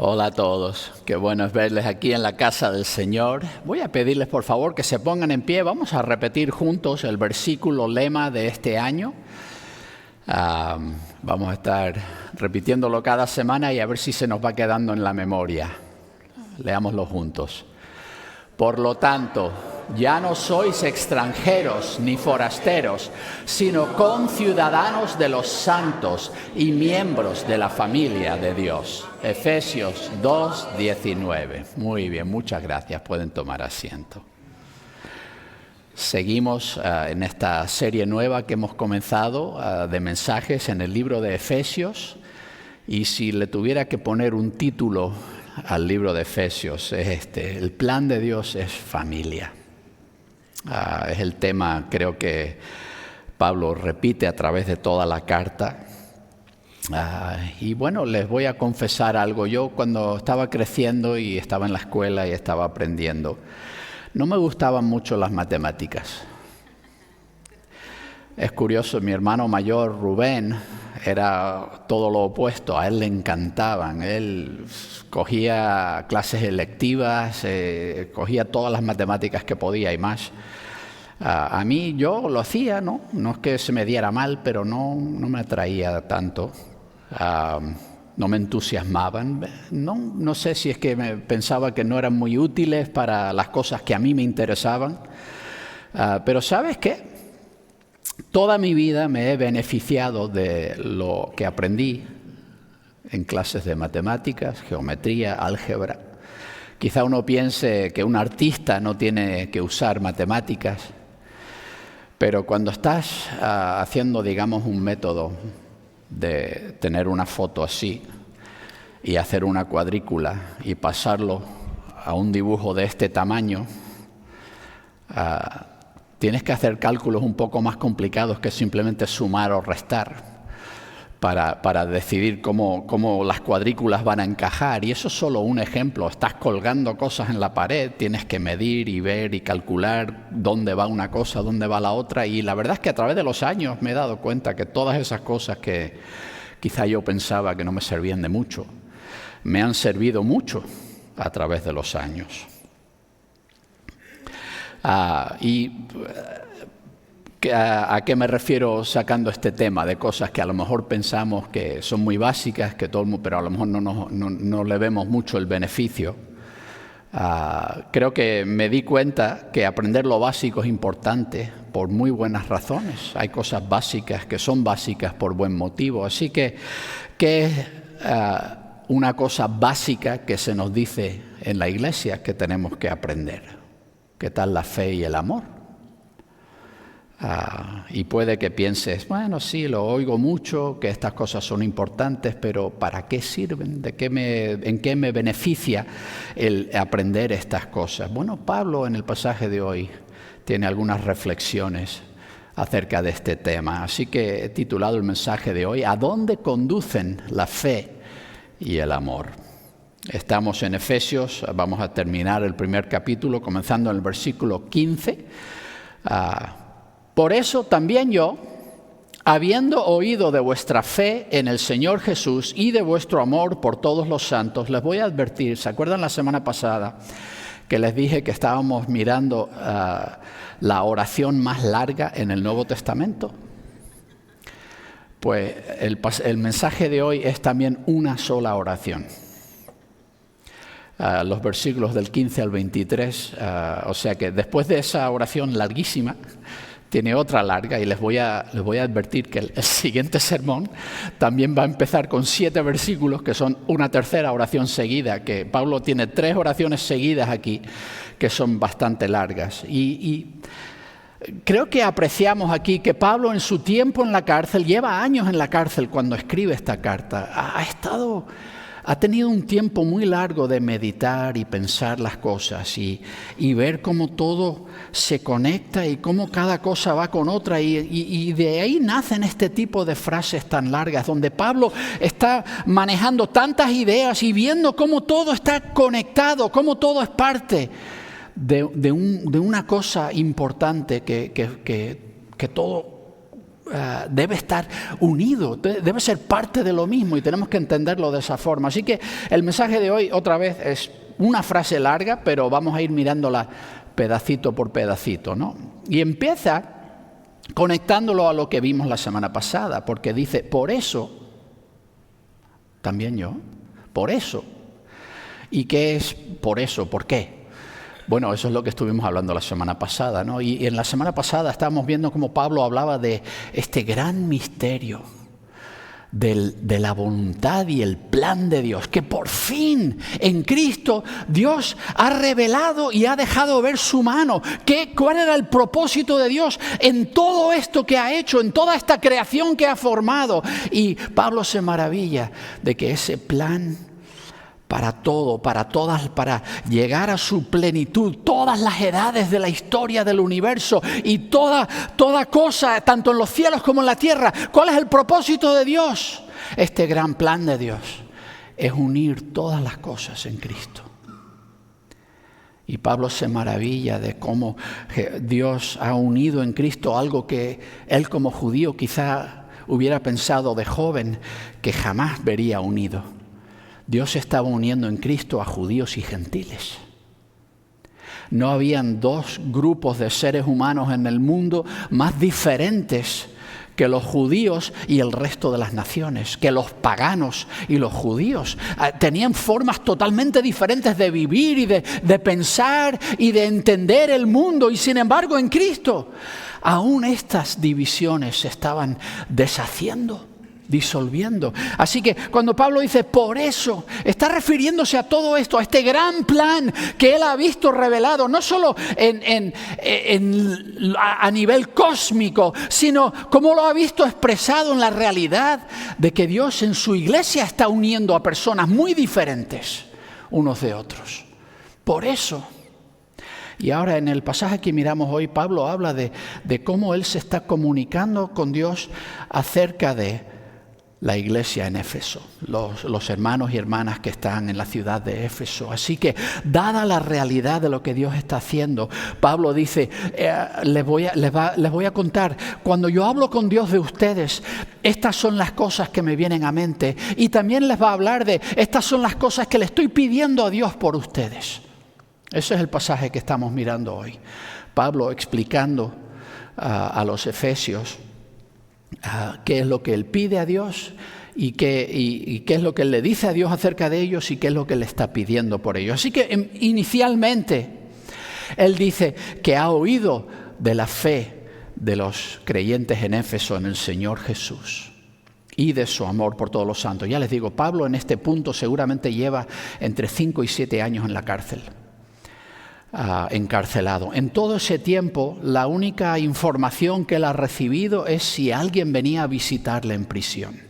Hola a todos, qué bueno es verles aquí en la casa del Señor. Voy a pedirles por favor que se pongan en pie, vamos a repetir juntos el versículo lema de este año. Vamos a estar repitiéndolo cada semana y a ver si se nos va quedando en la memoria. Leámoslo juntos. Por lo tanto, ya no sois extranjeros ni forasteros, sino conciudadanos de los santos y miembros de la familia de Dios. Efesios 2:19. Muy bien, muchas gracias. Pueden tomar asiento. Seguimos en esta serie nueva que hemos comenzado de mensajes en el libro de Efesios. Y si le tuviera que poner un título al libro de Efesios, es este: el plan de Dios es familia. Es el tema, creo que Pablo repite a través de toda la carta. Y bueno, les voy a confesar algo. Yo cuando estaba creciendo y estaba en la escuela y estaba aprendiendo, no me gustaban mucho las matemáticas. Es curioso, mi hermano mayor, Rubén, era todo lo opuesto. A él le encantaban. Él cogía clases electivas, cogía todas las matemáticas que podía y más. A mí yo lo hacía, ¿no? No es que se me diera mal, pero no me atraía tanto. No me entusiasmaban. No sé si es que pensaba que no eran muy útiles para las cosas que a mí me interesaban. Pero ¿sabes qué? Toda mi vida me he beneficiado de lo que aprendí en clases de matemáticas, geometría, álgebra. Quizá uno piense que un artista no tiene que usar matemáticas, pero cuando estás haciendo, digamos, un método de tener una foto así y hacer una cuadrícula y pasarlo a un dibujo de este tamaño, tienes que hacer cálculos un poco más complicados que simplemente sumar o restar para decidir cómo las cuadrículas van a encajar. Y eso es solo un ejemplo. Estás colgando cosas en la pared, tienes que medir y ver y calcular dónde va una cosa, dónde va la otra. Y la verdad es que a través de los años me he dado cuenta que todas esas cosas que quizá yo pensaba que no me servían de mucho, me han servido mucho a través de los años. ¿A qué me refiero sacando este tema de cosas que a lo mejor pensamos que son muy básicas, pero a lo mejor no le vemos mucho el beneficio? Creo que me di cuenta que aprender lo básico es importante por muy buenas razones. Hay cosas básicas que son básicas por buen motivo. Así que, ¿qué es una cosa básica que se nos dice en la iglesia que tenemos que aprender? ¿Qué tal la fe y el amor? Y puede que pienses, bueno, sí, lo oigo mucho, que estas cosas son importantes, pero ¿para qué sirven? ¿En qué me beneficia el aprender estas cosas? Bueno, Pablo en el pasaje de hoy tiene algunas reflexiones acerca de este tema. Así que he titulado el mensaje de hoy: ¿a dónde conducen la fe y el amor? Estamos en Efesios, vamos a terminar el primer capítulo comenzando en el versículo 15. Por eso también yo, habiendo oído de vuestra fe en el Señor Jesús y de vuestro amor por todos los santos, les voy a advertir. ¿Se acuerdan la semana pasada que les dije que estábamos mirando la oración más larga en el Nuevo Testamento? Pues el mensaje de hoy es también una sola oración. Los versículos del 15 al 23, o sea que después de esa oración larguísima, tiene otra larga, y les voy a advertir que el siguiente sermón también va a empezar con 7 versículos, que son una tercera oración seguida, que Pablo tiene 3 oraciones seguidas aquí, que son bastante largas. Y creo que apreciamos aquí que Pablo en su tiempo en la cárcel, lleva años en la cárcel cuando escribe esta carta, ha tenido un tiempo muy largo de meditar y pensar las cosas y ver cómo todo se conecta y cómo cada cosa va con otra. Y de ahí nacen este tipo de frases tan largas, donde Pablo está manejando tantas ideas y viendo cómo todo está conectado, cómo todo es parte de una cosa importante que todo debe estar unido, debe ser parte de lo mismo y tenemos que entenderlo de esa forma. Así que el mensaje de hoy otra vez es una frase larga, pero vamos a ir mirándola pedacito por pedacito, ¿no? Y empieza conectándolo a lo que vimos la semana pasada, porque dice, por eso, también yo, por eso. ¿Y qué es por eso? ¿Por qué? Bueno, eso es lo que estuvimos hablando la semana pasada, ¿no? Y en la semana pasada estábamos viendo cómo Pablo hablaba de este gran misterio de la voluntad y el plan de Dios, que por fin en Cristo Dios ha revelado y ha dejado ver su mano. ¿Cuál era el propósito de Dios en todo esto que ha hecho, en toda esta creación que ha formado? Y Pablo se maravilla de que ese plan para todo, para todas, para llegar a su plenitud, todas las edades de la historia del universo y toda cosa, tanto en los cielos como en la tierra. ¿Cuál es el propósito de Dios? Este gran plan de Dios es unir todas las cosas en Cristo. Y Pablo se maravilla de cómo Dios ha unido en Cristo algo que él como judío quizá hubiera pensado de joven que jamás vería unido. Dios estaba uniendo en Cristo a judíos y gentiles. No habían dos grupos de seres humanos en el mundo más diferentes que los judíos y el resto de las naciones, que los paganos y los judíos. Tenían formas totalmente diferentes de vivir y de pensar y de entender el mundo. Y sin embargo, en Cristo, aún estas divisiones se estaban deshaciendo, disolviendo. Así que cuando Pablo dice por eso, está refiriéndose a todo esto, a este gran plan que él ha visto revelado, no solo a nivel cósmico, sino como lo ha visto expresado en la realidad de que Dios en su iglesia está uniendo a personas muy diferentes unos de otros. Por eso. Y ahora en el pasaje que miramos hoy, Pablo habla de cómo él se está comunicando con Dios acerca de la iglesia en Éfeso, los hermanos y hermanas que están en la ciudad de Éfeso. Así que, dada la realidad de lo que Dios está haciendo, Pablo dice, les voy a contar, cuando yo hablo con Dios de ustedes, estas son las cosas que me vienen a mente. Y también les va a hablar de, estas son las cosas que le estoy pidiendo a Dios por ustedes. Ese es el pasaje que estamos mirando hoy. Pablo explicando a los efesios qué es lo que él pide a Dios y qué es lo que él le dice a Dios acerca de ellos y qué es lo que le está pidiendo por ellos. Así que inicialmente él dice que ha oído de la fe de los creyentes en Éfeso en el Señor Jesús y de su amor por todos los santos. Ya les digo, Pablo en este punto seguramente lleva entre 5 y 7 años en la cárcel. Encarcelado. En todo ese tiempo, la única información que él ha recibido es si alguien venía a visitarle en prisión.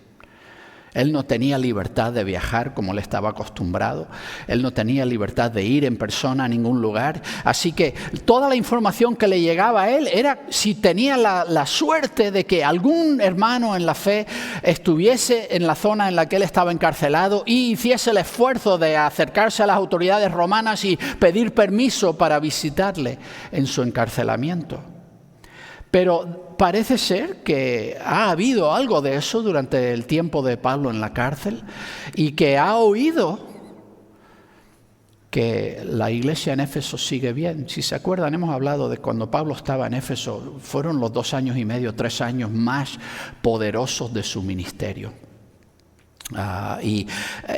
Él no tenía libertad de viajar como él estaba acostumbrado. Él no tenía libertad de ir en persona a ningún lugar. Así que toda la información que le llegaba a él era si tenía la suerte de que algún hermano en la fe estuviese en la zona en la que él estaba encarcelado y hiciese el esfuerzo de acercarse a las autoridades romanas y pedir permiso para visitarle en su encarcelamiento. Pero parece ser que ha habido algo de eso durante el tiempo de Pablo en la cárcel y que ha oído que la iglesia en Éfeso sigue bien. Si se acuerdan, hemos hablado de cuando Pablo estaba en Éfeso, fueron los 2 años y medio, 3 años más poderosos de su ministerio. Y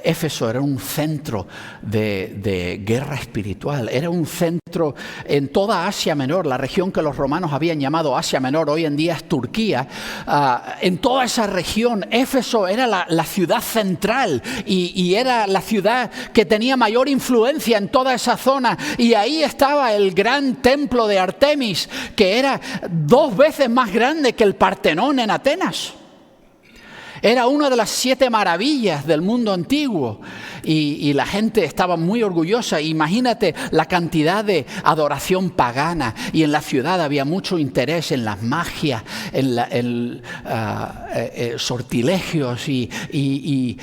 Éfeso era un centro de guerra espiritual, era un centro en toda Asia Menor, la región que los romanos habían llamado Asia Menor, hoy en día es Turquía. En toda esa región, Éfeso era la ciudad central y era la ciudad que tenía mayor influencia en toda esa zona. Y ahí estaba el gran templo de Artemis, que era 2 veces más grande que el Partenón en Atenas. Era una de las 7 maravillas del mundo antiguo y la gente estaba muy orgullosa. Imagínate la cantidad de adoración pagana, y en la ciudad había mucho interés en las magias, en sortilegios y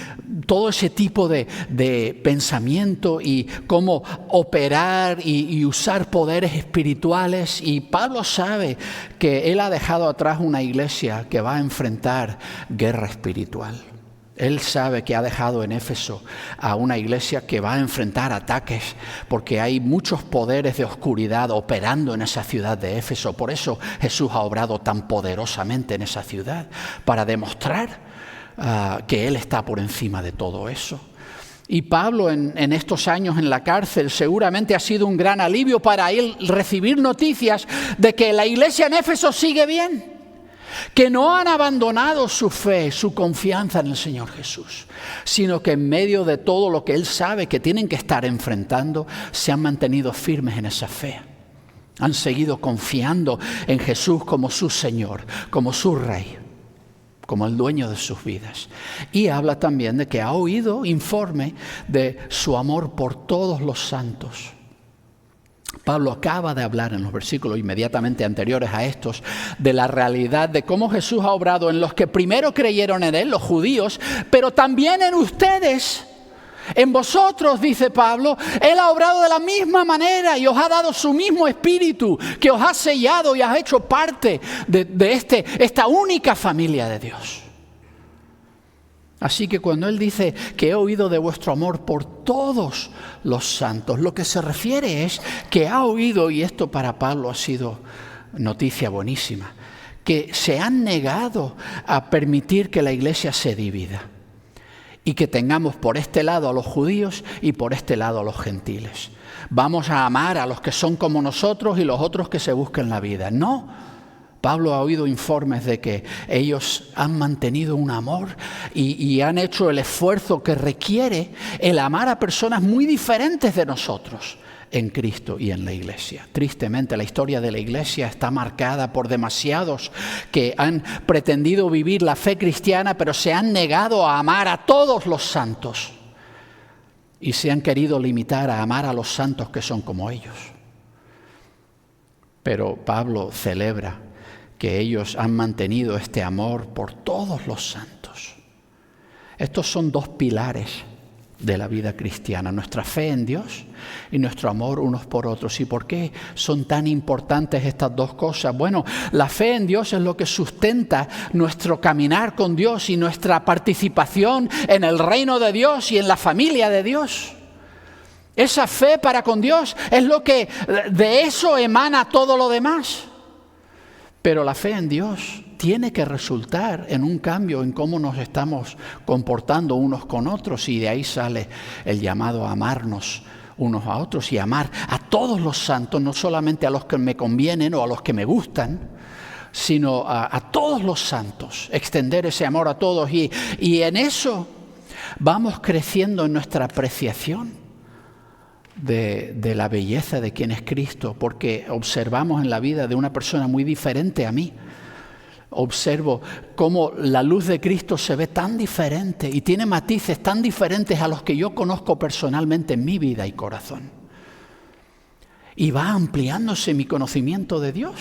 todo ese tipo de pensamiento y cómo operar y usar poderes espirituales. Y Pablo sabe que él ha dejado atrás una iglesia que va a enfrentar guerra espiritual. Él sabe que ha dejado en Éfeso a una iglesia que va a enfrentar ataques, porque hay muchos poderes de oscuridad operando en esa ciudad de Éfeso. Por eso Jesús ha obrado tan poderosamente en esa ciudad, para demostrar que Él está por encima de todo eso. Y Pablo en estos años en la cárcel seguramente ha sido un gran alivio para él recibir noticias de que la iglesia en Éfeso sigue bien, que no han abandonado su fe, su confianza en el Señor Jesús, sino que en medio de todo lo que él sabe que tienen que estar enfrentando, se han mantenido firmes en esa fe. Han seguido confiando en Jesús como su Señor, como su Rey, como el dueño de sus vidas. Y habla también de que ha oído informe de su amor por todos los santos. Pablo acaba de hablar en los versículos inmediatamente anteriores a estos de la realidad de cómo Jesús ha obrado en los que primero creyeron en Él, los judíos, pero también en ustedes. En vosotros, dice Pablo, Él ha obrado de la misma manera y os ha dado su mismo espíritu, que os ha sellado y ha hecho parte de esta única familia de Dios. Así que cuando Él dice que he oído de vuestro amor por todos los santos, lo que se refiere es que ha oído, y esto para Pablo ha sido noticia buenísima, que se han negado a permitir que la iglesia se divida. Y que tengamos por este lado a los judíos y por este lado a los gentiles. Vamos a amar a los que son como nosotros y los otros que se busquen la vida. No, Pablo ha oído informes de que ellos han mantenido un amor y han hecho el esfuerzo que requiere el amar a personas muy diferentes de nosotros en Cristo y en la iglesia. Tristemente, la historia de la iglesia está marcada por demasiados que han pretendido vivir la fe cristiana, pero se han negado a amar a todos los santos y se han querido limitar a amar a los santos que son como ellos. Pero Pablo celebra que ellos han mantenido este amor por todos los santos. Estos son 2 pilares de la vida cristiana, nuestra fe en Dios y nuestro amor unos por otros. ¿Y por qué son tan importantes estas 2 cosas? Bueno, la fe en Dios es lo que sustenta nuestro caminar con Dios y nuestra participación en el reino de Dios y en la familia de Dios. Esa fe para con Dios es lo que de eso emana todo lo demás. Pero la fe en Dios tiene que resultar en un cambio en cómo nos estamos comportando unos con otros, y de ahí sale el llamado a amarnos unos a otros y amar a todos los santos, no solamente a los que me convienen o a los que me gustan, sino a todos los santos, extender ese amor a todos, y en eso vamos creciendo en nuestra apreciación de la belleza de quien es Cristo, porque observamos en la vida de una persona muy diferente a mí. Observo cómo la luz de Cristo se ve tan diferente y tiene matices tan diferentes a los que yo conozco personalmente en mi vida y corazón. Y va ampliándose mi conocimiento de Dios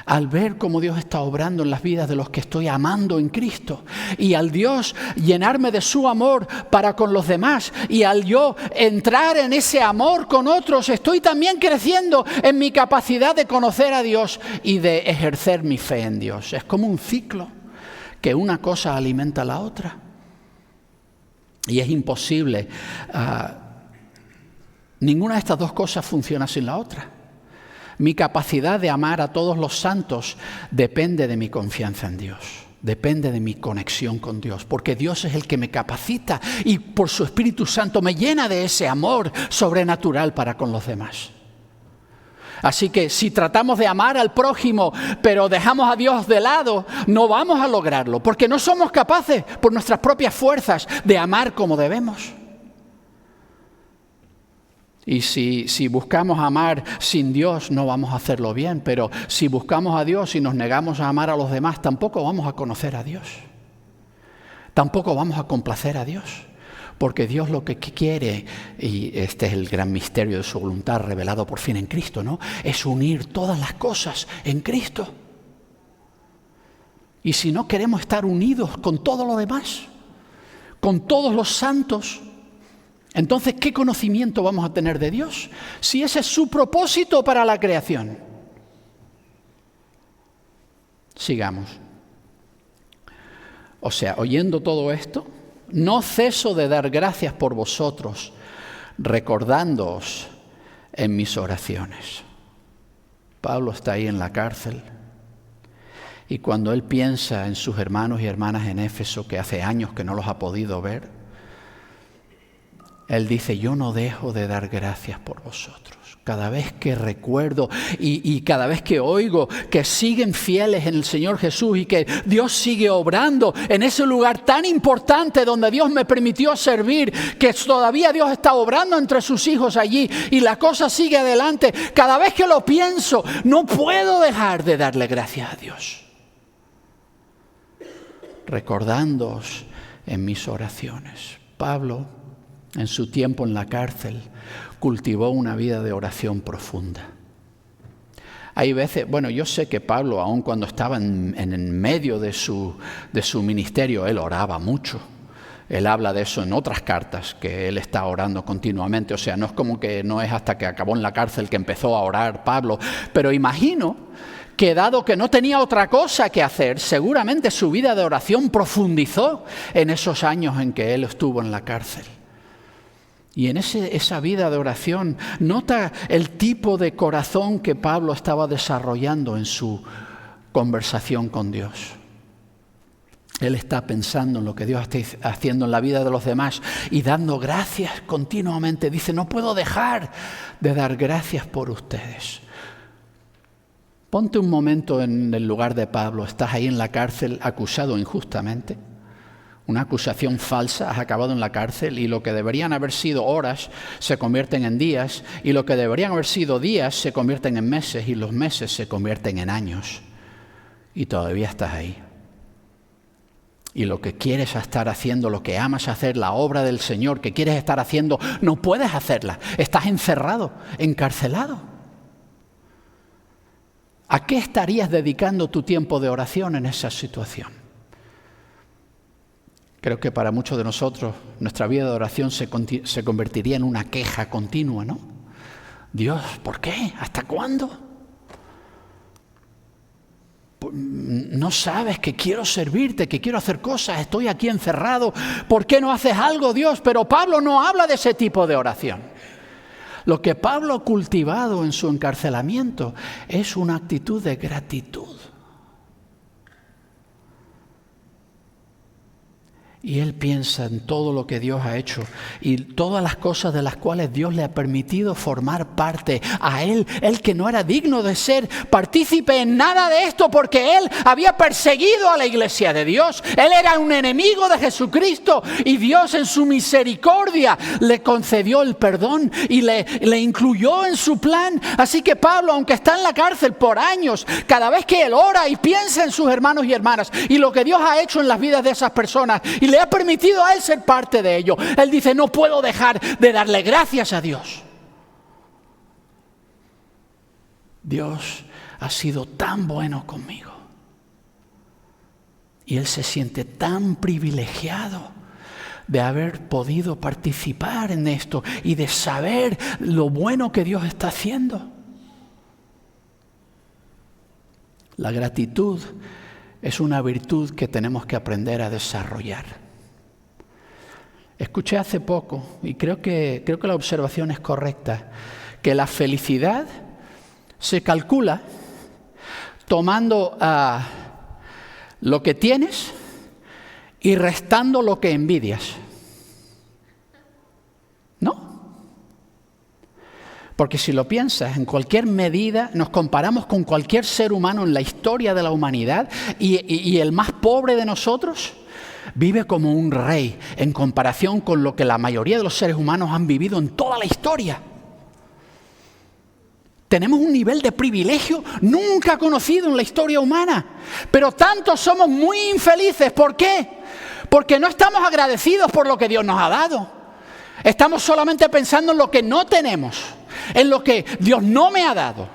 al ver cómo Dios está obrando en las vidas de los que estoy amando en Cristo, y al Dios llenarme de su amor para con los demás, y al yo entrar en ese amor con otros, estoy también creciendo en mi capacidad de conocer a Dios y de ejercer mi fe en Dios. Es como un ciclo que una cosa alimenta a la otra, y es imposible. Ninguna de estas 2 cosas funciona sin la otra. Mi capacidad de amar a todos los santos depende de mi confianza en Dios, depende de mi conexión con Dios, porque Dios es el que me capacita y por su Espíritu Santo me llena de ese amor sobrenatural para con los demás. Así que si tratamos de amar al prójimo, pero dejamos a Dios de lado, no vamos a lograrlo, porque no somos capaces por nuestras propias fuerzas de amar como debemos. Y si buscamos amar sin Dios, no vamos a hacerlo bien. Pero si buscamos a Dios y nos negamos a amar a los demás, tampoco vamos a conocer a Dios. Tampoco vamos a complacer a Dios, porque Dios lo que quiere, y este es el gran misterio de su voluntad revelado por fin en Cristo, ¿no? Es unir todas las cosas en Cristo. Y si no queremos estar unidos con todo lo demás, con todos los santos, entonces, ¿qué conocimiento vamos a tener de Dios? Si ese es su propósito para la creación. Sigamos. O sea, oyendo todo esto, no ceso de dar gracias por vosotros, recordándoos en mis oraciones. Pablo está ahí en la cárcel, y cuando él piensa en sus hermanos y hermanas en Éfeso, que hace años que no los ha podido ver, él dice, yo no dejo de dar gracias por vosotros. Cada vez que recuerdo y cada vez que oigo que siguen fieles en el Señor Jesús y que Dios sigue obrando en ese lugar tan importante donde Dios me permitió servir, que todavía Dios está obrando entre sus hijos allí y la cosa sigue adelante. Cada vez que lo pienso, no puedo dejar de darle gracias a Dios. Recordándoos en mis oraciones. Pablo, en su tiempo en la cárcel, cultivó una vida de oración profunda. Hay veces, bueno, yo sé que Pablo, aun cuando estaba en medio de su ministerio, él oraba mucho. Él habla de eso en otras cartas, que él está orando continuamente. O sea, no es como que no es hasta que acabó en la cárcel que empezó a orar Pablo. Pero imagino que dado que no tenía otra cosa que hacer, seguramente su vida de oración profundizó en esos años en que él estuvo en la cárcel. Y en esa vida de oración, nota el tipo de corazón que Pablo estaba desarrollando en su conversación con Dios. Él está pensando en lo que Dios está haciendo en la vida de los demás y dando gracias continuamente. Dice, no puedo dejar de dar gracias por ustedes. Ponte un momento en el lugar de Pablo. Estás ahí en la cárcel acusado injustamente. Una acusación falsa, has acabado en la cárcel y lo que deberían haber sido horas se convierten en días y lo que deberían haber sido días se convierten en meses y los meses se convierten en años y todavía estás ahí. Y lo que quieres estar haciendo, lo que amas hacer, la obra del Señor que quieres estar haciendo, no puedes hacerla. Estás encerrado, encarcelado. ¿A qué estarías dedicando tu tiempo de oración en esa situación? Creo que para muchos de nosotros nuestra vida de oración se convertiría en una queja continua, ¿no? Dios, ¿por qué? ¿Hasta cuándo? No sabes que quiero servirte, que quiero hacer cosas, estoy aquí encerrado. ¿Por qué no haces algo, Dios? Pero Pablo no habla de ese tipo de oración. Lo que Pablo ha cultivado en su encarcelamiento es una actitud de gratitud. Y él piensa en todo lo que Dios ha hecho y todas las cosas de las cuales Dios le ha permitido formar parte. A él que no era digno de ser partícipe en nada de esto porque él había perseguido a la iglesia de Dios. Él era un enemigo de Jesucristo y Dios en su misericordia le concedió el perdón y le incluyó en su plan. Así que Pablo, aunque está en la cárcel por años, cada vez que él ora y piensa en sus hermanos y hermanas y lo que Dios ha hecho en las vidas de esas personas y le ha permitido a él ser parte de ello, él dice, no puedo dejar de darle gracias a Dios. Dios ha sido tan bueno conmigo. Y él se siente tan privilegiado de haber podido participar en esto y de saber lo bueno que Dios está haciendo. La gratitud es una virtud que tenemos que aprender a desarrollar. Escuché hace poco, y creo que la observación es correcta, que la felicidad se calcula tomando lo que tienes y restando lo que envidias. ¿No? Porque si lo piensas, en cualquier medida nos comparamos con cualquier ser humano en la historia de la humanidad y el más pobre de nosotros vive como un rey en comparación con lo que la mayoría de los seres humanos han vivido en toda la historia. Tenemos un nivel de privilegio nunca conocido en la historia humana, pero tantos somos muy infelices. ¿Por qué? Porque no estamos agradecidos por lo que Dios nos ha dado. Estamos solamente pensando en lo que no tenemos, en lo que Dios no me ha dado.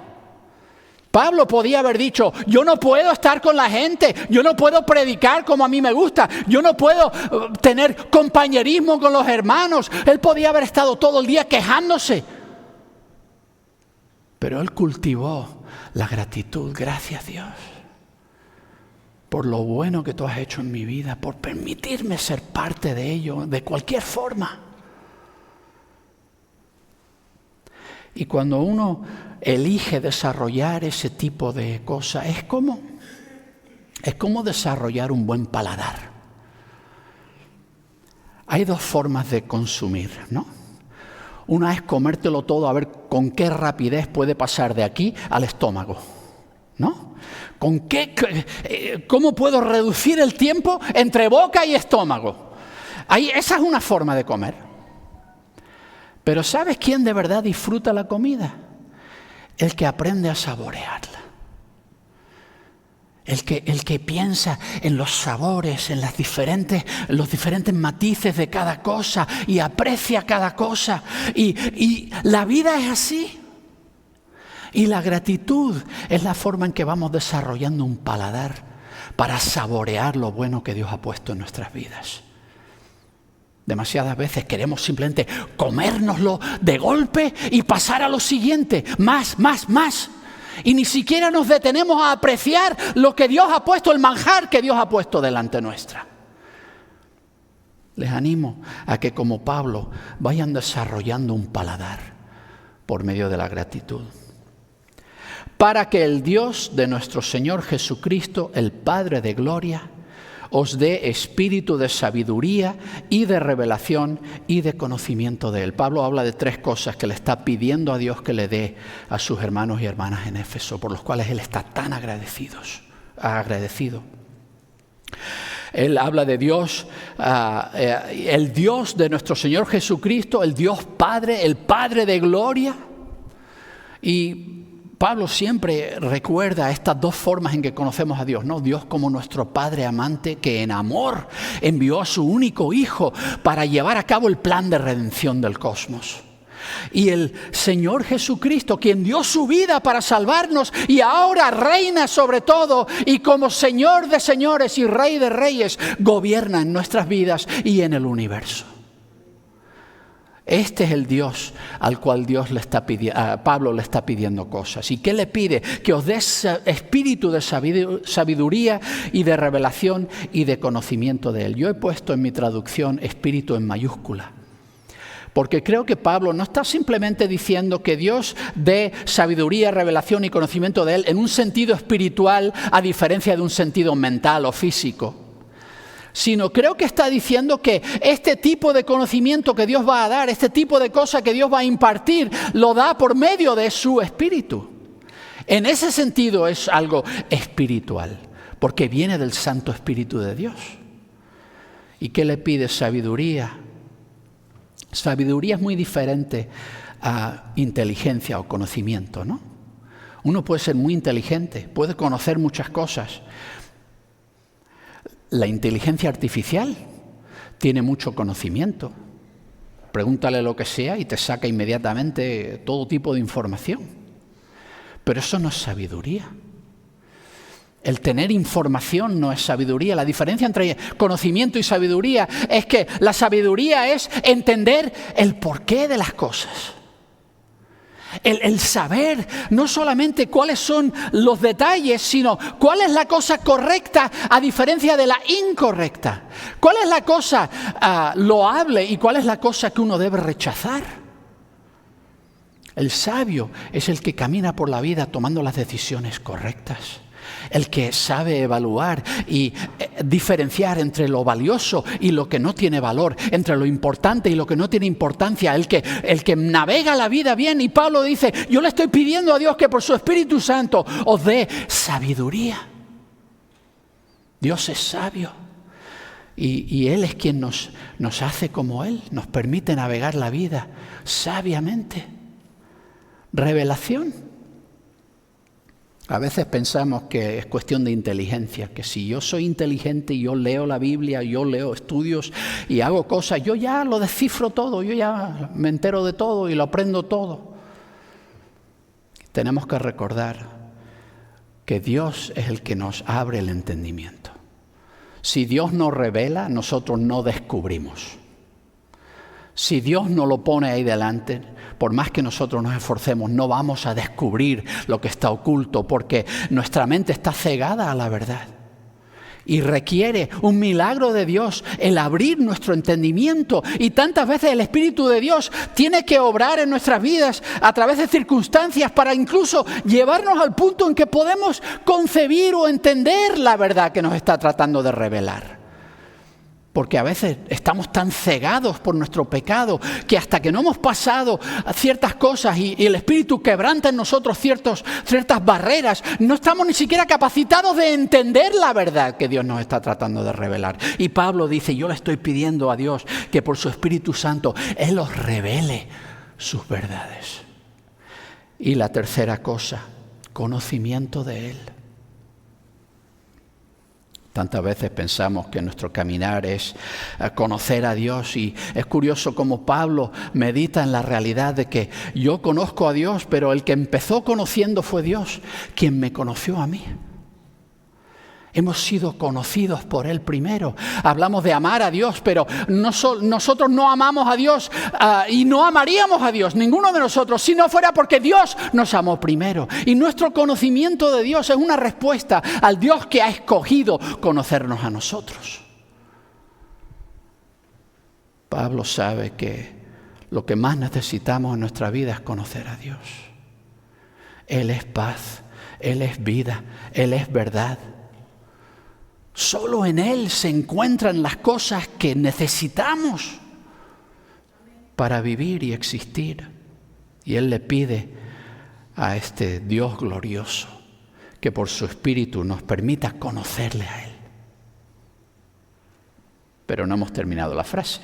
Pablo podía haber dicho, yo no puedo estar con la gente, yo no puedo predicar como a mí me gusta, yo no puedo tener compañerismo con los hermanos. Él podía haber estado todo el día quejándose. Pero él cultivó la gratitud. Gracias, Dios, por lo bueno que tú has hecho en mi vida, por permitirme ser parte de ello, de cualquier forma. Y cuando uno elige desarrollar ese tipo de cosas, es como desarrollar un buen paladar. Hay dos formas de consumir, ¿no? Una es comértelo todo a ver con qué rapidez puede pasar de aquí al estómago, ¿no? ¿Cómo puedo reducir el tiempo entre boca y estómago? Esa es una forma de comer. Pero ¿sabes quién de verdad disfruta la comida? El que aprende a saborearla. El que piensa en los sabores, en los diferentes matices de cada cosa y aprecia cada cosa. Y la vida es así. Y la gratitud es la forma en que vamos desarrollando un paladar para saborear lo bueno que Dios ha puesto en nuestras vidas. Demasiadas veces queremos simplemente comérnoslo de golpe y pasar a lo siguiente. Más. Y ni siquiera nos detenemos a apreciar lo que Dios ha puesto, el manjar que Dios ha puesto delante nuestra. Les animo a que, como Pablo, vayan desarrollando un paladar por medio de la gratitud. Para que el Dios de nuestro Señor Jesucristo, el Padre de gloria, os dé espíritu de sabiduría y de revelación y de conocimiento de Él. Pablo habla de tres cosas que le está pidiendo a Dios que le dé a sus hermanos y hermanas en Éfeso, por los cuales Él está tan agradecido. Él habla de Dios, el Dios de nuestro Señor Jesucristo, el Dios Padre, el Padre de gloria. Y Pablo siempre recuerda estas dos formas en que conocemos a Dios, ¿no? Dios como nuestro Padre amante que en amor envió a su único Hijo para llevar a cabo el plan de redención del cosmos. Y el Señor Jesucristo, quien dio su vida para salvarnos y ahora reina sobre todo y como Señor de señores y Rey de reyes, gobierna en nuestras vidas y en el universo. Este es el Dios al cual Pablo le está pidiendo cosas. ¿Y qué le pide? Que os dé espíritu de sabiduría y de revelación y de conocimiento de Él. Yo he puesto en mi traducción espíritu en mayúscula. Porque creo que Pablo no está simplemente diciendo que Dios dé sabiduría, revelación y conocimiento de Él en un sentido espiritual a diferencia de un sentido mental o físico. Sino creo que está diciendo que este tipo de conocimiento que Dios va a dar, este tipo de cosas que Dios va a impartir, lo da por medio de su Espíritu. En ese sentido es algo espiritual, porque viene del Santo Espíritu de Dios. ¿Y qué le pide? Sabiduría. Sabiduría es muy diferente a inteligencia o conocimiento, ¿no? Uno puede ser muy inteligente, puede conocer muchas cosas. La inteligencia artificial tiene mucho conocimiento. Pregúntale lo que sea y te saca inmediatamente todo tipo de información. Pero eso no es sabiduría. El tener información no es sabiduría. La diferencia entre conocimiento y sabiduría es que la sabiduría es entender el porqué de las cosas. El saber no solamente cuáles son los detalles, sino cuál es la cosa correcta a diferencia de la incorrecta. ¿Cuál es la cosa loable y cuál es la cosa que uno debe rechazar? El sabio es el que camina por la vida tomando las decisiones correctas. El que sabe evaluar y diferenciar entre lo valioso y lo que no tiene valor, entre lo importante y lo que no tiene importancia, el que navega la vida bien. Y Pablo dice, yo le estoy pidiendo a Dios que por su Espíritu Santo os dé sabiduría. Dios es sabio y Él es quien nos hace como Él, nos permite navegar la vida sabiamente. Revelación. A veces pensamos que es cuestión de inteligencia, que si yo soy inteligente y yo leo la Biblia, yo leo estudios y hago cosas, yo ya lo descifro todo, yo ya me entero de todo y lo aprendo todo. Tenemos que recordar que Dios es el que nos abre el entendimiento. Si Dios nos revela, nosotros no descubrimos. Si Dios no lo pone ahí delante, por más que nosotros nos esforcemos, no vamos a descubrir lo que está oculto, porque nuestra mente está cegada a la verdad. Y requiere un milagro de Dios el abrir nuestro entendimiento. Y tantas veces el Espíritu de Dios tiene que obrar en nuestras vidas a través de circunstancias para incluso llevarnos al punto en que podemos concebir o entender la verdad que nos está tratando de revelar. Porque a veces estamos tan cegados por nuestro pecado que hasta que no hemos pasado ciertas cosas y el Espíritu quebranta en nosotros ciertas barreras, no estamos ni siquiera capacitados de entender la verdad que Dios nos está tratando de revelar. Y Pablo dice, yo le estoy pidiendo a Dios que por su Espíritu Santo Él os revele sus verdades. Y la tercera cosa, conocimiento de Él. Tantas veces pensamos que nuestro caminar es conocer a Dios y es curioso cómo Pablo medita en la realidad de que yo conozco a Dios, pero el que empezó conociendo fue Dios, quien me conoció a mí. Hemos sido conocidos por Él primero. Hablamos de amar a Dios, pero nosotros no amamos a Dios y no amaríamos a Dios, ninguno de nosotros, si no fuera porque Dios nos amó primero. Y nuestro conocimiento de Dios es una respuesta al Dios que ha escogido conocernos a nosotros. Pablo sabe que lo que más necesitamos en nuestra vida es conocer a Dios. Él es paz, Él es vida, Él es verdad. Solo en Él se encuentran las cosas que necesitamos para vivir y existir. Y Él le pide a este Dios glorioso que por su Espíritu nos permita conocerle a Él. Pero no hemos terminado la frase.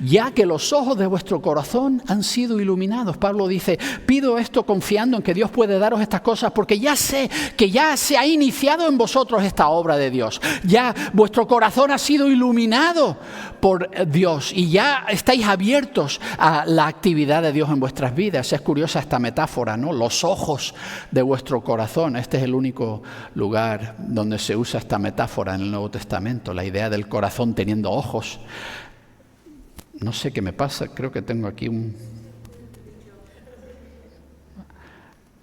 Ya que los ojos de vuestro corazón han sido iluminados. Pablo dice, pido esto confiando en que Dios puede daros estas cosas porque ya sé que ya se ha iniciado en vosotros esta obra de Dios. Ya vuestro corazón ha sido iluminado por Dios y ya estáis abiertos a la actividad de Dios en vuestras vidas. Es curiosa esta metáfora, ¿no? Los ojos de vuestro corazón. Este es el único lugar donde se usa esta metáfora en el Nuevo Testamento, la idea del corazón teniendo ojos. No sé qué me pasa, creo que tengo aquí un...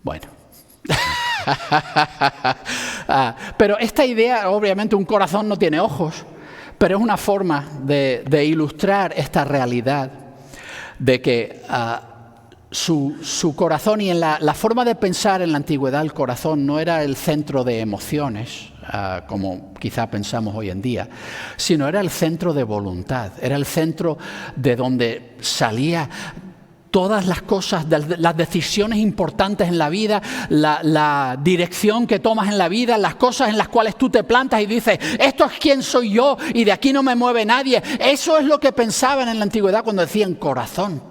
Bueno. Pero esta idea, obviamente un corazón no tiene ojos, pero es una forma de ilustrar esta realidad de que su corazón y en la forma de pensar en la antigüedad el corazón no era el centro de emociones, como quizá pensamos hoy en día, sino era el centro de voluntad, era el centro de donde salía todas las cosas, las decisiones importantes en la vida, la dirección que tomas en la vida, las cosas en las cuales tú te plantas y dices, esto es quién soy yo y de aquí no me mueve nadie. Eso es lo que pensaban en la antigüedad cuando decían corazón.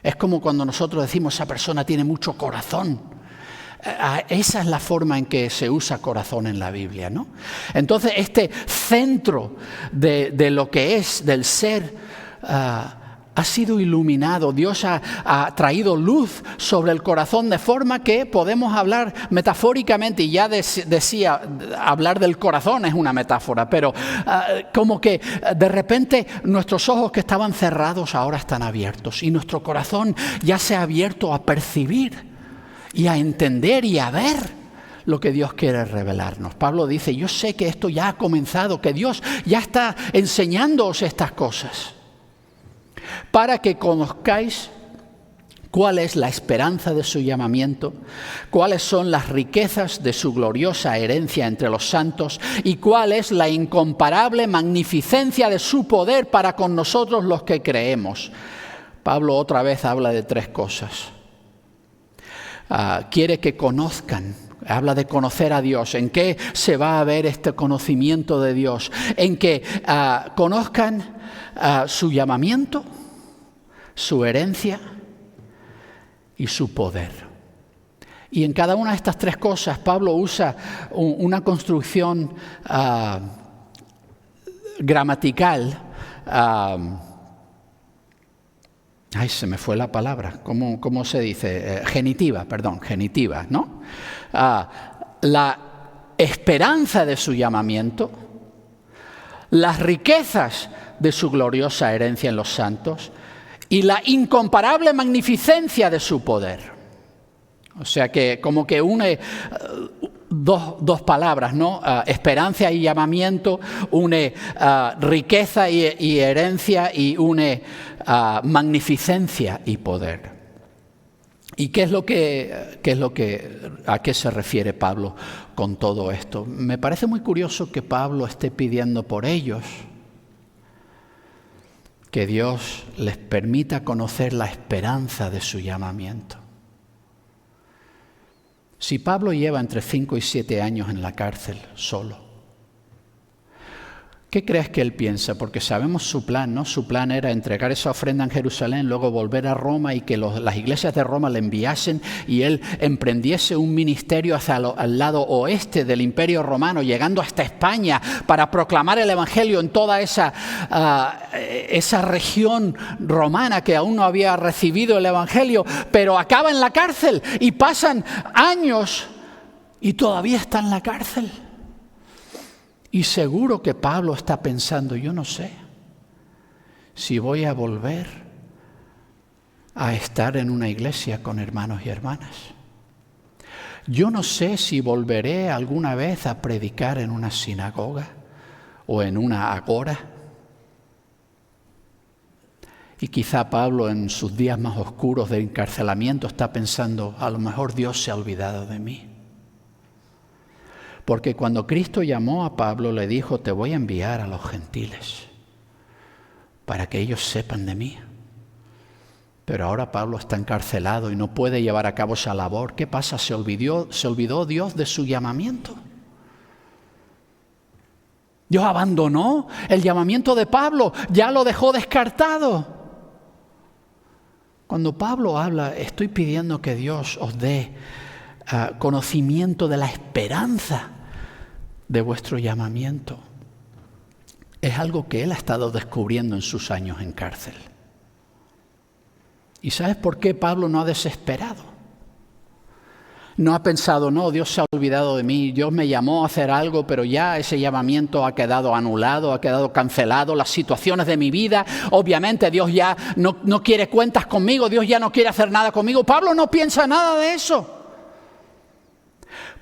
Es como cuando nosotros decimos, esa persona tiene mucho corazón. Esa es la forma en que se usa corazón en la Biblia, ¿no? Entonces, este centro de lo que es, del ser, ha sido iluminado. Dios ha traído luz sobre el corazón de forma que podemos hablar metafóricamente, y ya decía, hablar del corazón es una metáfora, pero como que de repente nuestros ojos que estaban cerrados ahora están abiertos y nuestro corazón ya se ha abierto a percibir y a entender y a ver lo que Dios quiere revelarnos. Pablo dice, yo sé que esto ya ha comenzado, que Dios ya está enseñándoos estas cosas, para que conozcáis cuál es la esperanza de su llamamiento, cuáles son las riquezas de su gloriosa herencia entre los santos y cuál es la incomparable magnificencia de su poder para con nosotros los que creemos. Pablo otra vez habla de tres cosas. Quiere que conozcan, habla de conocer a Dios. ¿En qué se va a ver este conocimiento de Dios? En que conozcan su llamamiento, su herencia y su poder. Y en cada una de estas tres cosas Pablo usa una construcción gramatical. Se me fue la palabra. ¿Cómo se dice? Genitiva, ¿no? La esperanza de su llamamiento, las riquezas de su gloriosa herencia en los santos y la incomparable magnificencia de su poder. O sea que como que une dos palabras, ¿no? Esperanza y llamamiento, une riqueza y herencia, y une magnificencia y poder. ¿Y a qué se refiere Pablo con todo esto? Me parece muy curioso que Pablo esté pidiendo por ellos que Dios les permita conocer la esperanza de su llamamiento. Si Pablo lleva entre 5 y 7 años en la cárcel solo, ¿qué crees que él piensa? Porque sabemos su plan, ¿no? Su plan era entregar esa ofrenda en Jerusalén, luego volver a Roma y que las iglesias de Roma le enviasen y él emprendiese un ministerio hacia al lado oeste del Imperio Romano, llegando hasta España para proclamar el Evangelio en toda esa región romana que aún no había recibido el Evangelio, pero acaba en la cárcel y pasan años y todavía está en la cárcel. Y seguro que Pablo está pensando, yo no sé si voy a volver a estar en una iglesia con hermanos y hermanas. Yo no sé si volveré alguna vez a predicar en una sinagoga o en una agora. Y quizá Pablo en sus días más oscuros de encarcelamiento está pensando, a lo mejor Dios se ha olvidado de mí. Porque cuando Cristo llamó a Pablo le dijo, te voy a enviar a los gentiles para que ellos sepan de mí. Pero ahora Pablo está encarcelado y no puede llevar a cabo esa labor. ¿Qué pasa? ¿Se olvidó Dios de su llamamiento? Dios abandonó el llamamiento de Pablo, ya lo dejó descartado. Cuando Pablo habla, estoy pidiendo que Dios os dé conocimiento de la esperanza de vuestro llamamiento. Es algo que él ha estado descubriendo en sus años en cárcel. ¿Y sabes por qué Pablo no ha desesperado? No ha pensado, no, Dios se ha olvidado de mí, Dios me llamó a hacer algo, pero ya ese llamamiento ha quedado anulado, ha quedado cancelado, las situaciones de mi vida, obviamente Dios ya no quiere cuentas conmigo, Dios ya no quiere hacer nada conmigo. Pablo no piensa nada de eso.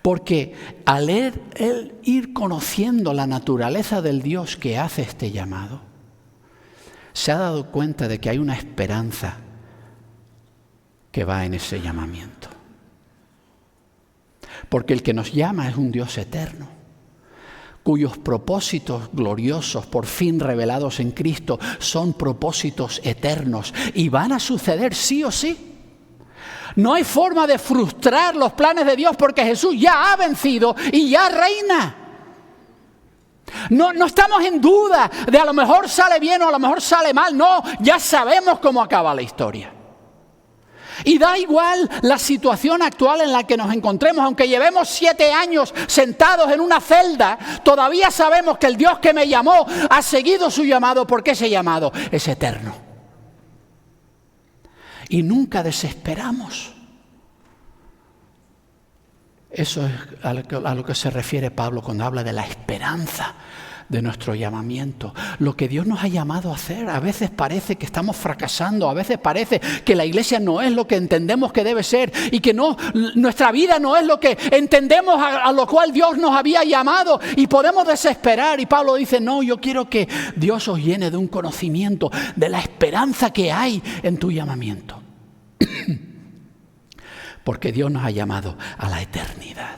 Porque al él ir conociendo la naturaleza del Dios que hace este llamado, se ha dado cuenta de que hay una esperanza que va en ese llamamiento. Porque el que nos llama es un Dios eterno, cuyos propósitos gloriosos, por fin revelados en Cristo, son propósitos eternos y van a suceder sí o sí. No hay forma de frustrar los planes de Dios porque Jesús ya ha vencido y ya reina. No estamos en duda de a lo mejor sale bien o a lo mejor sale mal. No, ya sabemos cómo acaba la historia. Y da igual la situación actual en la que nos encontremos, aunque llevemos 7 años sentados en una celda, todavía sabemos que el Dios que me llamó ha seguido su llamado porque ese llamado es eterno. Y nunca desesperamos. Eso es a lo que se refiere Pablo cuando habla de la esperanza de nuestro llamamiento. Lo que Dios nos ha llamado a hacer. A veces parece que estamos fracasando, a veces parece que la iglesia no es lo que entendemos que debe ser y que nuestra vida no es lo que entendemos a lo cual Dios nos había llamado y podemos desesperar. Y Pablo dice, no, yo quiero que Dios os llene de un conocimiento de la esperanza que hay en tu llamamiento. Porque Dios nos ha llamado a la eternidad.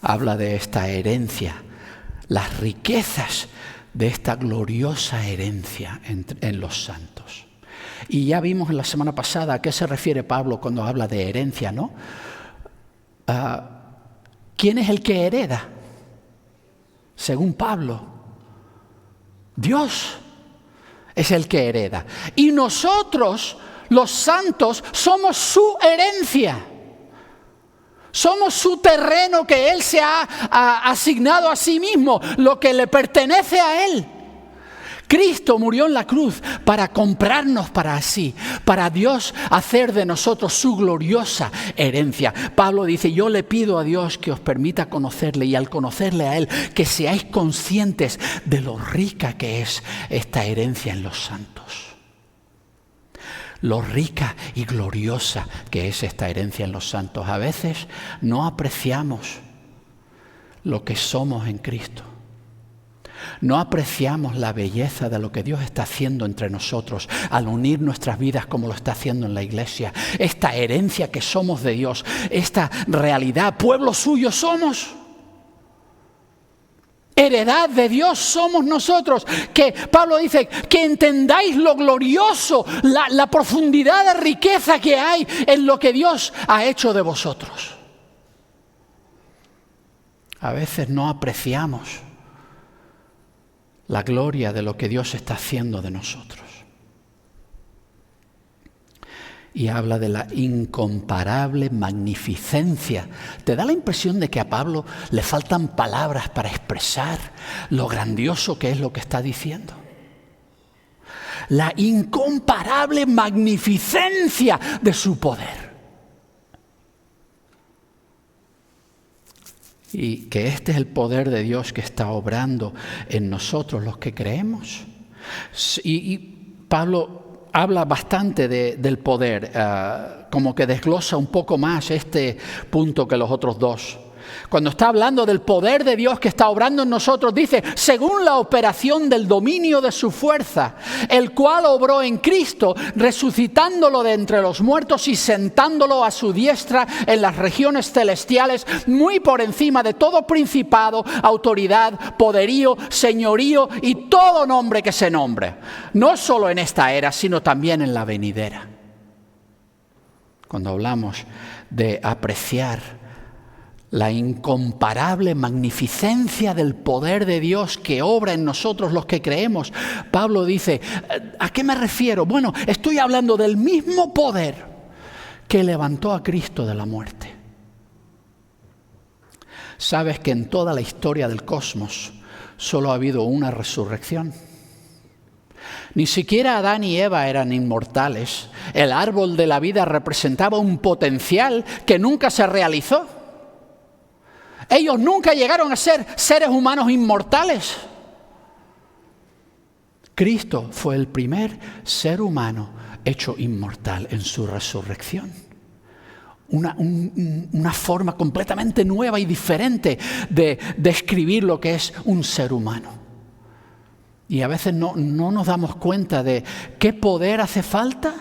Habla de esta herencia, las riquezas de esta gloriosa herencia en los santos. Y ya vimos en la semana pasada a qué se refiere Pablo cuando habla de herencia, ¿no? ¿Quién es el que hereda? Según Pablo, Dios es el que hereda. Y nosotros, Los santos somos su herencia. Somos su terreno que Él se ha asignado a sí mismo, lo que le pertenece a Él. Cristo murió en la cruz para comprarnos para sí, para Dios hacer de nosotros su gloriosa herencia. Pablo dice, yo le pido a Dios que os permita conocerle y al conocerle a Él, que seáis conscientes de lo rica que es esta herencia en los santos. Lo rica y gloriosa que es esta herencia en los santos. A veces no apreciamos lo que somos en Cristo. No apreciamos la belleza de lo que Dios está haciendo entre nosotros al unir nuestras vidas como lo está haciendo en la iglesia. Esta herencia que somos de Dios, esta realidad, pueblo suyo somos. Heredad de Dios somos nosotros, que Pablo dice que entendáis lo glorioso, la profundidad de riqueza que hay en lo que Dios ha hecho de vosotros. A veces no apreciamos la gloria de lo que Dios está haciendo de nosotros. Y habla de la incomparable magnificencia. ¿Te da la impresión de que a Pablo le faltan palabras para expresar lo grandioso que es lo que está diciendo? La incomparable magnificencia de su poder. Y que este es el poder de Dios que está obrando en nosotros los que creemos. Y Pablo habla bastante del poder, como que desglosa un poco más este punto que los otros dos. Cuando está hablando del poder de Dios que está obrando en nosotros, dice, según la operación del dominio de su fuerza, el cual obró en Cristo, resucitándolo de entre los muertos y sentándolo a su diestra en las regiones celestiales, muy por encima de todo principado, autoridad, poderío, señorío y todo nombre que se nombre. No solo en esta era, sino también en la venidera. Cuando hablamos de apreciar la incomparable magnificencia del poder de Dios que obra en nosotros los que creemos, Pablo dice, ¿a qué me refiero? Bueno, estoy hablando del mismo poder que levantó a Cristo de la muerte. ¿Sabes que en toda la historia del cosmos solo ha habido una resurrección? Ni siquiera Adán y Eva eran inmortales. El árbol de la vida representaba un potencial que nunca se realizó. Ellos nunca llegaron a ser seres humanos inmortales. Cristo fue el primer ser humano hecho inmortal en su resurrección. Una forma completamente nueva y diferente de describir lo que es un ser humano. Y a veces no nos damos cuenta de qué poder hace falta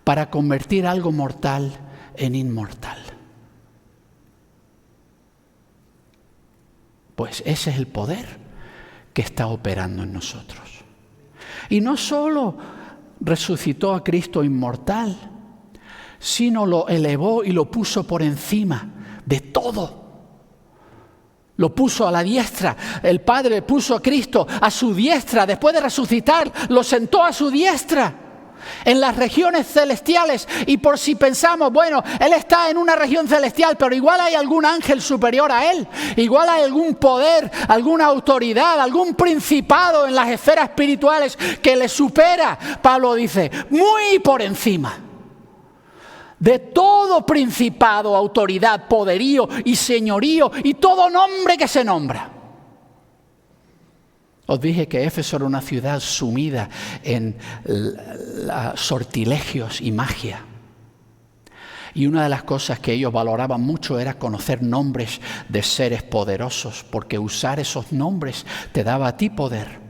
para convertir algo mortal en inmortal. Pues ese es el poder que está operando en nosotros. Y no solo resucitó a Cristo inmortal, sino lo elevó y lo puso por encima de todo. Lo puso a la diestra. El Padre puso a Cristo a su diestra. Después de resucitar, lo sentó a su diestra en las regiones celestiales. Y por si pensamos, bueno, Él está en una región celestial, pero igual hay algún ángel superior a Él, igual hay algún poder, alguna autoridad, algún principado en las esferas espirituales que le supera. Pablo dice, muy por encima de todo principado, autoridad, poderío y señorío y todo nombre que se nombra. Os dije que Éfeso era una ciudad sumida en sortilegios y magia. Y una de las cosas que ellos valoraban mucho era conocer nombres de seres poderosos, porque usar esos nombres te daba a ti poder.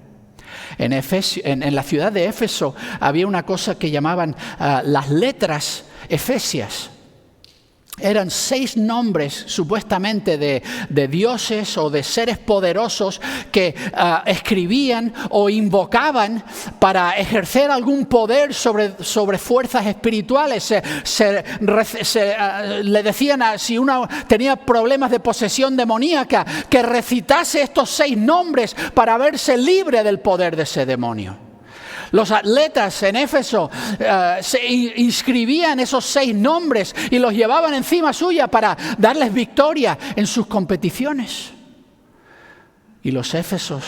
En la ciudad de Éfeso había una cosa que llamaban las letras efesias. Eran 6 nombres supuestamente de dioses o de seres poderosos que escribían o invocaban para ejercer algún poder sobre fuerzas espirituales. Le decían si uno tenía problemas de posesión demoníaca que recitase estos 6 nombres para verse libre del poder de ese demonio. Los atletas en Éfeso se inscribían esos 6 nombres y los llevaban encima suya para darles victoria en sus competiciones. Y los éfesos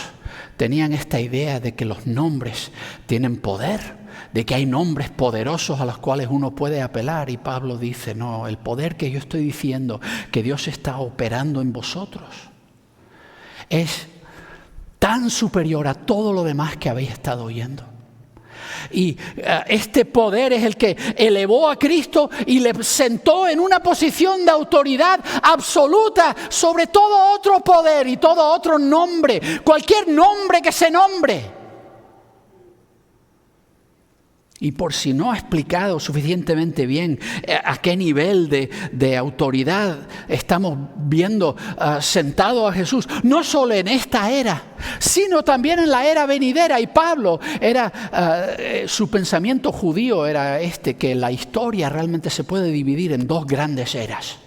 tenían esta idea de que los nombres tienen poder, de que hay nombres poderosos a los cuales uno puede apelar. Y Pablo dice, no, el poder que yo estoy diciendo que Dios está operando en vosotros es tan superior a todo lo demás que habéis estado oyendo. Y este poder es el que elevó a Cristo y le sentó en una posición de autoridad absoluta sobre todo otro poder y todo otro nombre, cualquier nombre que se nombre. Y por si no ha explicado suficientemente bien a qué nivel de autoridad estamos viendo sentado a Jesús, no solo en esta era, sino también en la era venidera. Y Pablo, su pensamiento judío era que la historia realmente se puede dividir en 2 grandes eras.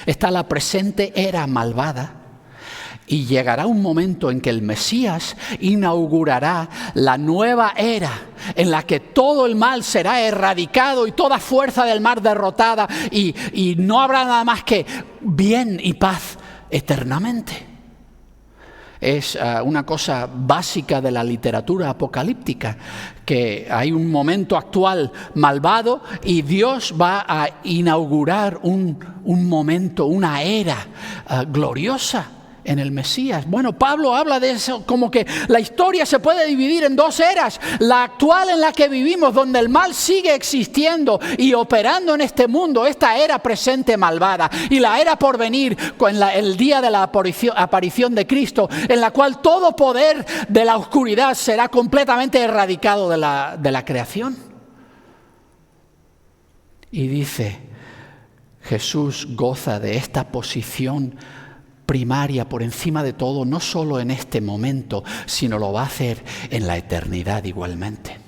Está la presente era malvada. Y llegará un momento en que el Mesías inaugurará la nueva era en la que todo el mal será erradicado y toda fuerza del mal derrotada y no habrá nada más que bien y paz eternamente. Es una cosa básica de la literatura apocalíptica, que hay un momento actual malvado y Dios va a inaugurar un momento, una era gloriosa en el Mesías. Bueno, Pablo habla de eso como que la historia se puede dividir en 2 eras. La actual en la que vivimos, donde el mal sigue existiendo y operando en este mundo, esta era presente malvada. Y la era por venir, con el día de la aparición de Cristo, en la cual todo poder de la oscuridad será completamente erradicado de la creación. Y dice, Jesús goza de esta posición primaria por encima de todo, no solo en este momento, sino lo va a hacer en la eternidad igualmente,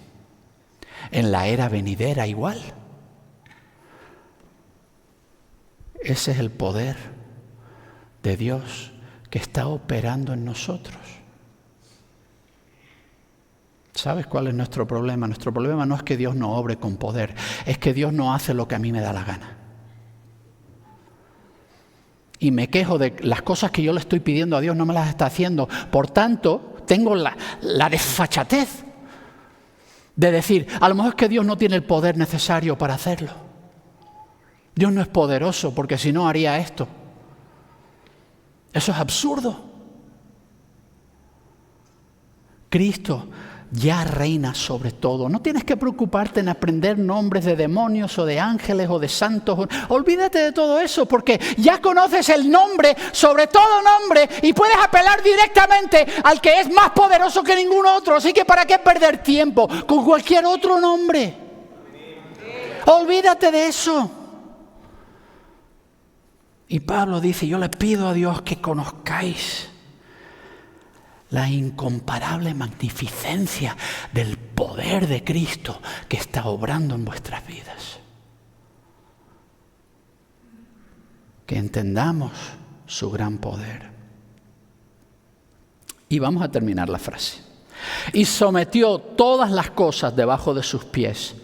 en la era venidera igual. Ese es el poder de Dios que está operando en nosotros. ¿Sabes cuál es nuestro problema? Nuestro problema no es que Dios no obre con poder, es que Dios no hace lo que a mí me da la gana. Y me quejo de las cosas que yo le estoy pidiendo a Dios, no me las está haciendo. Por tanto, tengo la desfachatez de decir, a lo mejor es que Dios no tiene el poder necesario para hacerlo. Dios no es poderoso porque si no haría esto. Eso es absurdo. Cristo ya reina sobre todo. No tienes que preocuparte en aprender nombres de demonios o de ángeles o de santos. Olvídate de todo eso porque ya conoces el nombre sobre todo nombre y puedes apelar directamente al que es más poderoso que ningún otro. Así que ¿para qué perder tiempo con cualquier otro nombre? Olvídate de eso. Y Pablo dice, yo le pido a Dios que conozcáis la incomparable magnificencia del poder de Cristo que está obrando en vuestras vidas. Que entendamos su gran poder. Y vamos a terminar la frase. Y sometió todas las cosas debajo de sus pies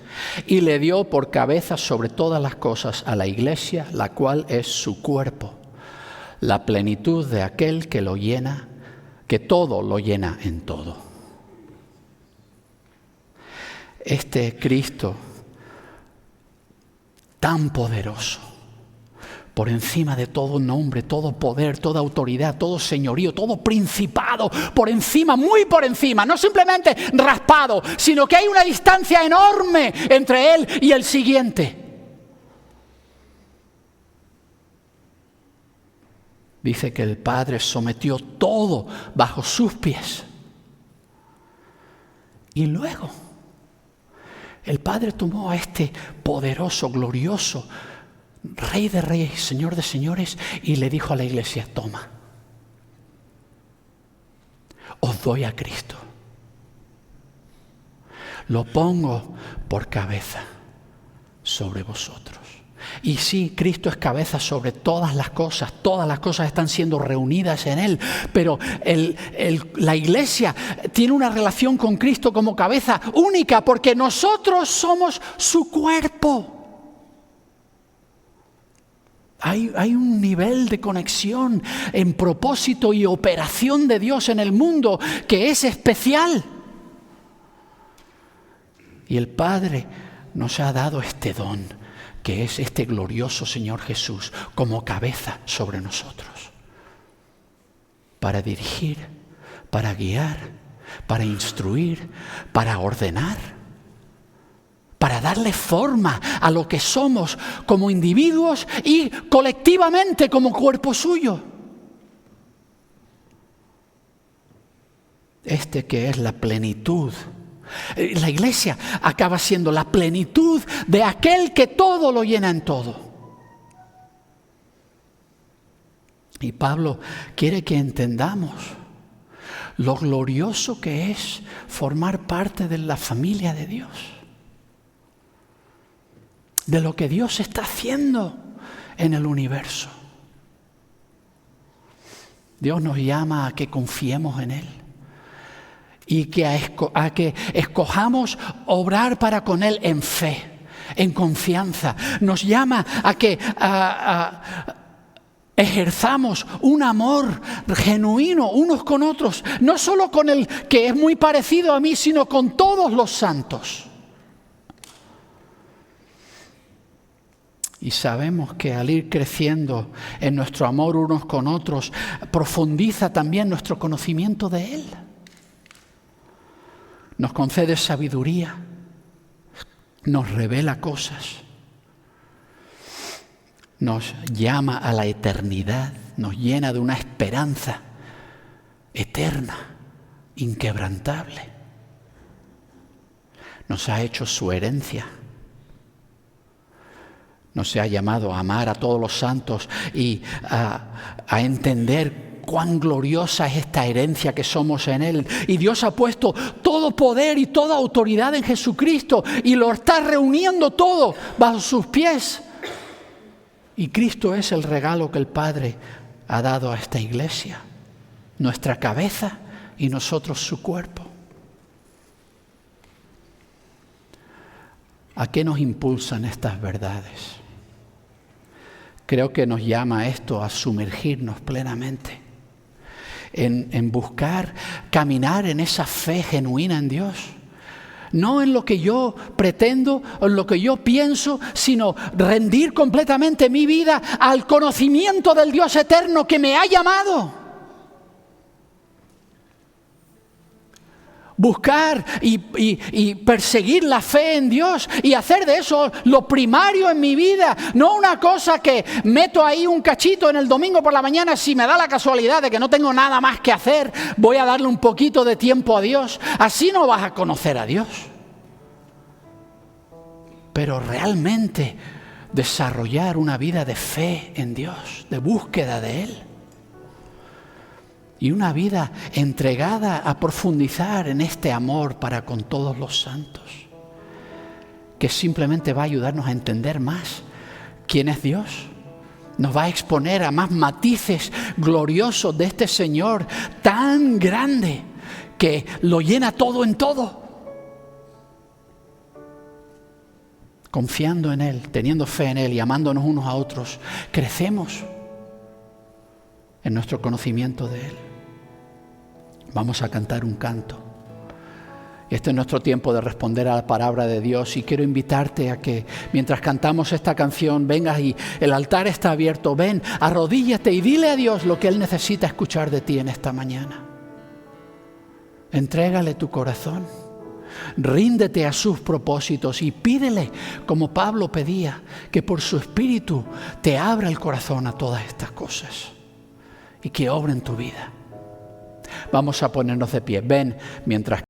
y le dio por cabeza sobre todas las cosas a la iglesia, la cual es su cuerpo, la plenitud de aquel que lo llena, que todo lo llena en todo. Este Cristo tan poderoso, por encima de todo nombre, todo poder, toda autoridad, todo señorío, todo principado, por encima, muy por encima, no simplemente raspado, sino que hay una distancia enorme entre él y el siguiente. Dice que el Padre sometió todo bajo sus pies. Y luego, el Padre tomó a este poderoso, glorioso Rey de reyes, Señor de señores, y le dijo a la iglesia, toma, os doy a Cristo. Lo pongo por cabeza sobre vosotros. Y sí, Cristo es cabeza sobre todas las cosas están siendo reunidas en Él, pero la iglesia tiene una relación con Cristo como cabeza única porque nosotros somos su cuerpo. Hay un nivel de conexión en propósito y operación de Dios en el mundo que es especial. Y el Padre nos ha dado este don, que es este glorioso Señor Jesús como cabeza sobre nosotros, para dirigir, para guiar, para instruir, para ordenar, para darle forma a lo que somos como individuos y colectivamente como cuerpo suyo. Este que es la plenitud. La iglesia acaba siendo la plenitud de aquel que todo lo llena en todo. Y Pablo quiere que entendamos lo glorioso que es formar parte de la familia de Dios, de lo que Dios está haciendo en el universo. Dios nos llama a que confiemos en Él. Y que a que escojamos obrar para con Él en fe, en confianza. Nos llama a que ejerzamos un amor genuino unos con otros, no solo con el que es muy parecido a mí, sino con todos los santos. Y sabemos que al ir creciendo en nuestro amor unos con otros, profundiza también nuestro conocimiento de Él. Nos concede sabiduría, nos revela cosas, nos llama a la eternidad, nos llena de una esperanza eterna, inquebrantable. Nos ha hecho su herencia, nos ha llamado a amar a todos los santos y a entender cuán gloriosa es esta herencia que somos en Él. Y Dios ha puesto todo poder y toda autoridad en Jesucristo y lo está reuniendo todo bajo sus pies. Y Cristo es el regalo que el Padre ha dado a esta iglesia, nuestra cabeza y nosotros su cuerpo. ¿A qué nos impulsan estas verdades? Creo que nos llama esto a sumergirnos plenamente en buscar caminar en esa fe genuina en Dios. No en lo que yo pretendo o en lo que yo pienso, sino rendir completamente mi vida al conocimiento del Dios eterno que me ha llamado. Buscar y perseguir la fe en Dios y hacer de eso lo primario en mi vida, no una cosa que meto ahí un cachito en el domingo por la mañana si me da la casualidad de que no tengo nada más que hacer, voy a darle un poquito de tiempo a Dios. Así no vas a conocer a Dios. Pero realmente desarrollar una vida de fe en Dios, de búsqueda de Él. Y una vida entregada a profundizar en este amor para con todos los santos, que simplemente va a ayudarnos a entender más quién es Dios. Nos va a exponer a más matices gloriosos de este Señor tan grande que lo llena todo en todo. Confiando en Él, teniendo fe en Él y amándonos unos a otros, crecemos en nuestro conocimiento de Él. Vamos a cantar un canto. Este es nuestro tiempo de responder a la palabra de Dios y quiero invitarte a que mientras cantamos esta canción vengas y el altar está abierto. Ven, arrodíllate y dile a Dios lo que Él necesita escuchar de ti en esta mañana. Entrégale tu corazón, ríndete a sus propósitos y pídele, como Pablo pedía, que por su Espíritu te abra el corazón a todas estas cosas y que obre en tu vida. Vamos a ponernos de pie. Ven mientras